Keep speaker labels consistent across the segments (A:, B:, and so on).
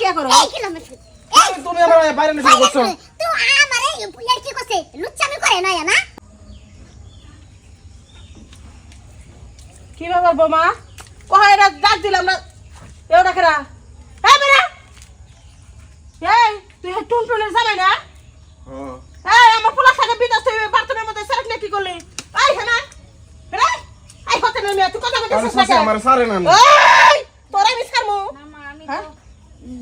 A: কি করো
B: এই কিলোমিটার
C: তুমি আমার বাইরে নিয়ে বসছো
B: তুই আমারে লড়কি কইছে লুচ্চামি করে না না
A: কি ব্যাপার বোমা কয় রাত ডাক দিলাম না এও রাখরা এই বেরা এই তুই টুনটুনের যাবে না এই আমার পোলা সাথে বিদাস তুই বাথরুমের মধ্যে সারক না কি করলি এই হেনা রে এই হতে না তুই কথা বলছিস না
C: আমার সারে না
A: এই তোরা আমি ছাড়মু
D: না মা আমি তো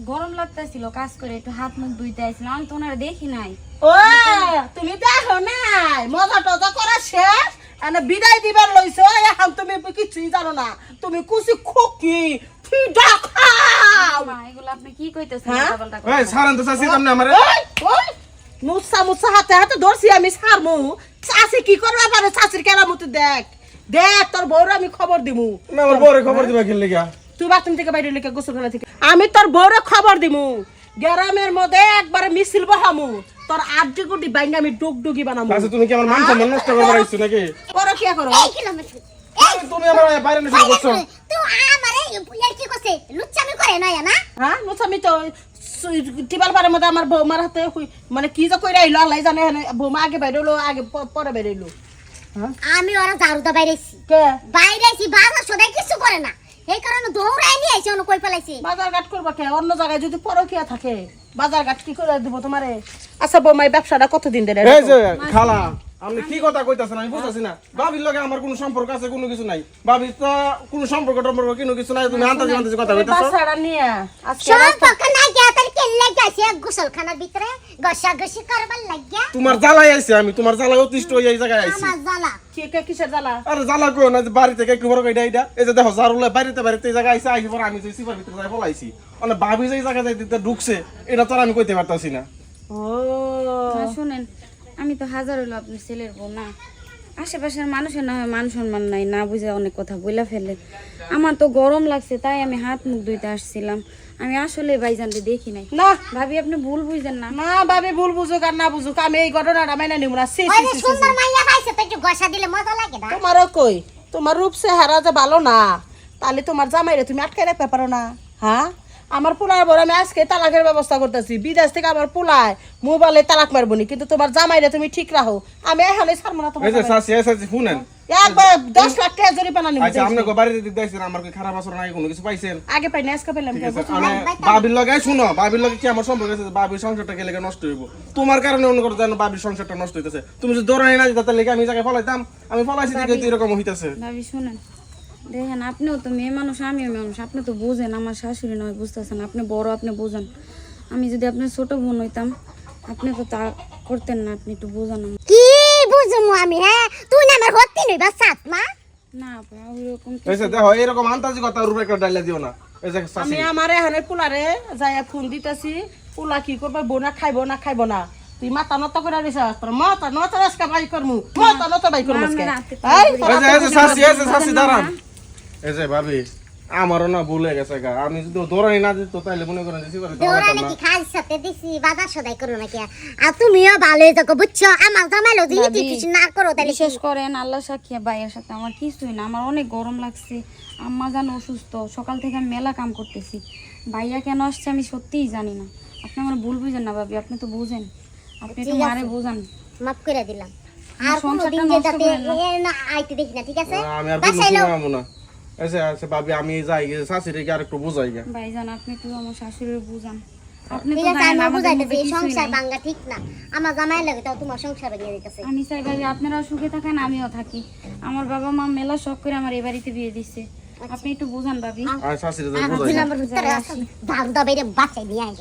D: গরম লাগতেছিল কাজ করে একটু হাত মুখ ধুইতে আইছিলাম আমি তো ওনারে দেখি নাই
A: ও তুমি দেখো নাই মজা টজা করা শেষ এনে বিদায় দিবার লইছো এখন তুমি কিছুই জানো না তুমি কুচি খুকি ফিডা খাও
D: মা এগুলো আপনি কি কইতেছেন
A: হ্যাঁ?
D: পাল্টা
C: এই সারান তো চাচি তুমি আমারে
A: ওই মুসা মুসা হাতে হাতে ধরছি আমি ছাড়মু চাচি কি করবা পারে চাচির কেরামতি দেখ দেখ তোর বউর আমি খবর দিমু
C: আমার বউরে খবর দিবা কি লাগা
A: তুই বাথরুম থেকে বাইরে লিখে গোসলখানা থেকে আমি তোর বউরে খবর দিমু গ্রামের মধ্যে একবারে মিছিল বহামু তোর আড্ডি গুড্ডি বাইঙ্গা আমি ডুগডুগি বানামু
C: আচ্ছা তুমি কি আমার মান সম্মান নষ্ট করবার আইছো নাকি
A: করো কি করো
B: এই কিলোমিটার
C: তুমি আমার বাইরে নিয়ে বসছো
B: তুই আমারে লড়কি কইছে লুচ্চামি করে না না
A: হ্যাঁ মুসামি তো টিবাল পারের মধ্যে আমার বৌমার হাতে মানে কি যে কইরা আইলো আল্লাহ জানে বৌমা আগে বাইরে হলো আগে পরে বাইরে হলো হ্যাঁ
B: আমি ওরা জারুদা বাইরেছি
A: কে
B: বাইরেছি বাজার সদাই কিছু করে না এই কারণে দৌড়াই নিয়ে আইছে অন্য কই ফেলাইছে
A: বাজার ঘাট করবা কে অন্য জায়গায় যদি পরকিয়া থাকে বাজার ঘাট কি করে দিব তোমারে আচ্ছা বৌমা এই ব্যবসাটা কতদিন ধরে
C: এই যে খালা আপনি কি কথা কইতাছেন আমি বুঝতাছি না ভাবির লগে আমার কোনো সম্পর্ক আছে কোনো কিছু নাই ভাবির তো কোনো সম্পর্ক কোনো কিছু নাই তুমি আন্তাজি আন্তাজি কথা কইতাছো
A: বাসাটা নিয়ে আজকে
B: সম্পর্ক নাই গিয়া তার কেল্লা গেছে গোসলখানার ভিতরে গসাগসি করবার লাগিয়া
C: তোমার জ্বালাই আইছি আমি তোমার জ্বালাই অতিষ্ঠ হই এই জায়গায় আইছি
B: আমার জ্বালা
A: কি কিসের জ্বালা
C: আরে জ্বালা কই না যে বাড়ি থেকে একটু বড় কইডা এইটা এই যে দেখো জারুলে বাড়িতে এই জায়গায় আইছে আইছি পর আমি যে সিপার ভিতরে যাই বলাইছি মানে ভাবি যে এই জায়গায় যাইতে ঢুকছে এটা তো আর আমি কইতে পারতাছি না
A: ও
D: মা শুনেন আমি তো হাজার হলো আপনার ছেলের বউ না আশেপাশের মানুষের না হয় মান সম্মান নাই না বুঝে অনেক কথা বইলা ফেলে আমার তো গরম লাগছে তাই আমি হাত মুখ ধুইতে আসছিলাম আমি আসলে ভাইজানকে দেখি নাই
A: না
D: ভাবি আপনি ভুল বুঝছেন না
A: না ভাবি ভুল বুঝুক আর না বুঝুক আমি এই ঘটনাটা মাইনা নিব না সি
B: ওই যে সুন্দর মাইয়া পাইছে তো একটু গসা দিলে মজা লাগে না
A: তোমারও কই তোমার রূপ চেহারা যে ভালো না তাহলে তোমার জামাইরে তুমি আটকে রাখতে পারো না হ্যাঁ আমার পোলার বড় আমি আজকে তালাকের ব্যবস্থা করতেছি বিদেশ থেকে আমার পোলায় মোবাইলে তালাক মারবো নি কিন্তু তোমার জামাইরে তুমি ঠিক রাখো আমি এখানে ছাড়বো না তোমার
C: এই যে
A: জামাইরে।
C: সাসি শুনেন
A: একবার 10 লাখ টাকা জরিমানা নিব
C: আচ্ছা আপনি গো বাড়িতে দিতে আইছেন আমার কি খারাপ আচরণ নাই কোনো কিছু পাইছেন
A: আগে পাই না আজকে পেলাম
C: ঠিক আছে আমি বাবির লগে শুনো বাবির লগে কি আমার সম্পর্ক আছে বাবির সংসারটা গেলে নষ্ট হইব তোমার কারণে অন্য করে জানো বাবির সংসারটা নষ্ট হইতেছে তুমি যদি দৌড়াই না যেতে লেগে আমি জায়গায় ফলাইতাম আমি ফলাইছি দেখে তো এরকম হইতাছে
D: ভাবি শুনেন দেখেন আপনিও তো মেয়ে মানুষ আমিও মেয়ে মানুষ আপনি তো বুঝেন আমার শাশুড়ি নয় বুঝতেছেন আপনি বড় আপনি বুঝেন আমি যদি আপনার ছোট বোন হইতাম আপনি তো তা করতেন না আপনি একটু বুঝান আমাকে।
B: কি বুঝমু আমি হ্যাঁ তুই না আমার হত্তি নইবা সাত মা
D: না আপা ওইরকম
C: এই যে দেখো এরকম আন্তাজি কথা রূপে একটা ডাইলা দিও না এই যে সাসি
A: আমি আমার এখানে পোলারে যাইয়া ফোন দিতেছি পোলা কি করবে বোনা খাইবো না তুই মাথা নত করে দিছ তোর মাথা নত আজকে বাই করমু মাথা নত বাই করমু আজকে
C: এই যে সাসি দাঁড়ান এই যে ভাবি আমারও না ভুল হয়ে গেছে গা আমি যদি দৌড়াই না দিত তাইলে মনে করেন যে সিপারি
B: দৌড়া নাকি খাজ সাথে দিছি বাজার সদাই করো নাকি আর তুমিও ভালোই যাকো বুঝছো আমার জামাইলো যদি
D: ভাবি,
B: কিছু না করো তাহলে
D: বিশেষ করেন আল্লাহ সাক্ষী ভাইয়ের সাথে আমার কিছুই না আমার অনেক গরম লাগছে আম্মা জান অসুস্থ সকাল থেকে আমি মেলা কাম করতেছি ভাইয়া কেন আসছে আমি সত্যিই জানি না আপনি আমার ভুল বুঝেন না ভাবি আপনি তো বুঝেন আপনি একটু
B: ঠিক আছে।
D: মারে বোঝান
B: মাফ করে দিলাম
D: আমার
B: আর কোনদিন
D: সংসারটা
B: যে
D: নষ্ট
B: যাতে
D: করেন না।
B: এ না আইতে দেখি না ঠিক আছে
C: আমি আর
B: বাসায়
C: বুঝতে
B: লও।
C: পারবো না আচ্ছা আচ্ছা ভাবি আমি যাই সাসিরে কি আর একটু বুঝাই গা
D: ভাইজান আপনি একটু আমার শাশুড়ির বুঝান আপনি
B: ঠিক
D: তো
B: আছে
D: জানেন
B: আমি
D: আমাদের
B: বুঝাইতেছি
D: মধ্যে
B: এই
D: কিছুই
B: সংসার
D: নাই।
B: ভাঙ্গা ঠিক না আমার জামাই লাগে তাও তোমার সংসার ভেঙে দিতেছে
D: আমি চাই ভাই আপনারা সুখে থাকেন আমিও থাকি আমার বাবা মা মেলা শখ করে আমার এই বাড়িতে বিয়ে দিচ্ছে আপনি একটু বুঝান ভাবি
C: আর সাসিরে যাই
B: আর
C: বুঝাই
B: দুই
C: গা।
B: নম্বর ভিতরে দারু দাবেরে বাঁচাই নিয়ে আয়